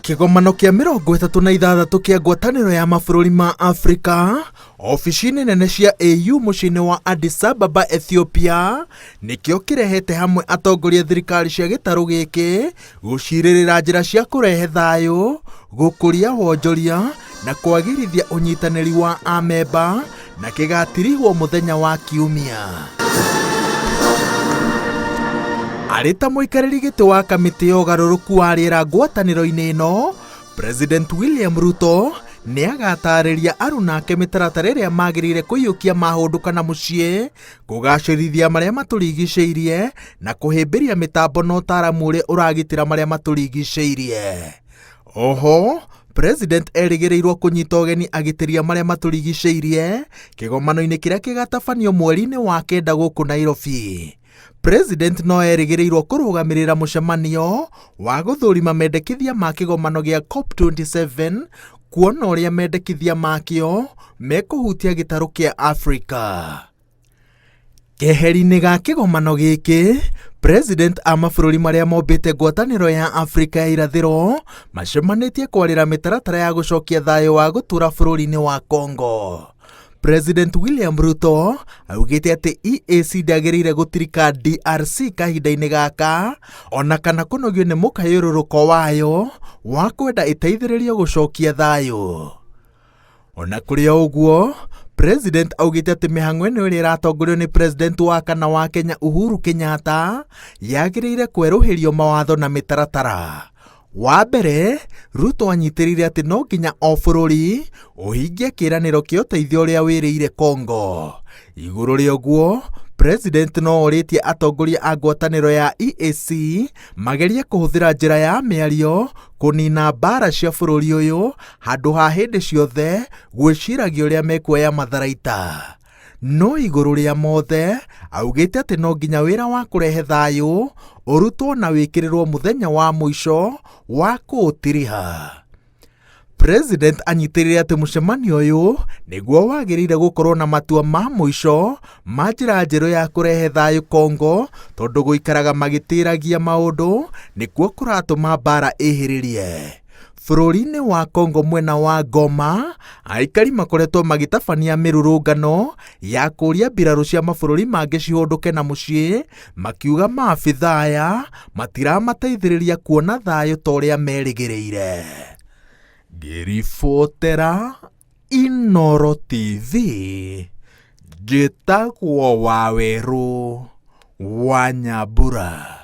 Kĩgomano kĩa 36 kĩa ngwatanĩro ya mabũrũri ma Afrika ofici-inĩ nene cia AU mũciĩ-inĩ wa Addis Ababa, Ethiopia nĩkĩo kĩrehete hamwe atongoria thirikari cia gĩtarũ gĩkĩ gũcirĩrĩra njĩra cia kũrehe thayũ, gũkũria wonjoria na kwagĩrithia ũnyitanĩri wa amemba, na kĩgatirihwo mũthenya wa Kiumia. Arĩ ta mũikarĩri gĩtĩ wa kamĩtĩ ya ũgarũrũku wa rĩera ngwatanĩro-inĩ ĩno, President William Ruto nĩagatarĩria arunake mĩtaratara ĩrĩa magĩrĩire kũiyũkia maũndũ kana mũciĩ, kũgacĩrithia marĩa matũrigicĩirie na kũhĩmbĩria mĩtambo na ũtaaramu ũrĩa ũragitĩra marĩa matũrigicĩirie. Oho, President erĩgĩrĩirwo kũnyita ũgeni agitĩria marĩa matũrigicĩirie kĩgomano-inĩ kĩrĩa kĩgatabanio mweri-inĩ wa kenda gũkũ Nairobi. President no erĩgĩrĩirwo kũrũgamĩrĩra mũcemanio wa gũthũrima mendekithia ma kĩgomano gĩa COP27 kuona ũrĩa mendekithia makĩo mekũhutia gĩtarũ kĩa Afrika. Keheri-inĩ ga kĩgomano gĩkĩ, President a mabũrũri marĩa mombĩte ngwatanĩro ya Afrika ya irathĩro macemanĩtie kwarĩra mĩtaratara ya gũcokia thayũ wa gũtũũra bũrũri-inĩ wa Congo. President William Ruto augĩte atĩ EAC ndagĩrĩire gũtirika DRC kahinda-inĩ gaka ona kana kũnogio nĩ mũkayũrũrũko wayo wa kwenda ĩteithĩrĩrio gũcokia thayũ. Ona kũrĩ ũguo, President augĩte atĩ mĩhang'o ĩno ĩrĩa ĩratongorio nĩ President wa kana wa Kenya Uhuru Kenyatta yagĩrĩire kwerũhĩrio mawatho na mĩtaratara. Wa mbere, Ruto anyitĩrĩire atĩ no nginya o bũrũri ũhingie kĩĩranĩro kĩa ũteithio ũrĩa wĩrĩire Congo. Igũrũ rĩa ũguo, President no orĩtie atongoria a ngwatanĩro ya EAC magerie kũhũthĩra njĩra ya mĩario kũnina mbara cia bũrũri ũyũ handũ ha hĩndĩ ciothe gwĩciragia ũrĩa mekuoya matharaita. No igũrũ rĩa mothe, augĩte atĩ no nginya wĩra wa kũrehe thayũ ũrutwo na wĩkĩrĩrwo mũthenya wa mũico wa kũũtiriha. President anyitĩrĩire atĩ mũcemanio ũyũ nĩguo wagĩrĩire gũkorwo na matua ma mũico ma njĩra njerũ ya kũrehe thayũ Congo, tondũ gũikaraga magĩtĩragia maũndũ nĩkuo kũratũma mbara ĩhĩrĩrie. Bũrũri-inĩ wa Congo mwena wa Goma, aikari makoretwo magĩtabania mĩrũrũngano ya kũria mbirarũ cia mabũrũri mangĩ cihũndũke na mũciĩ, makiuga maabithaa aya matiramateithĩrĩria kuona thayũ ta ũrĩa merĩgĩrĩire. Ngĩribotera Inooro TV, njĩtagwo Wawerũ wa Nyambura.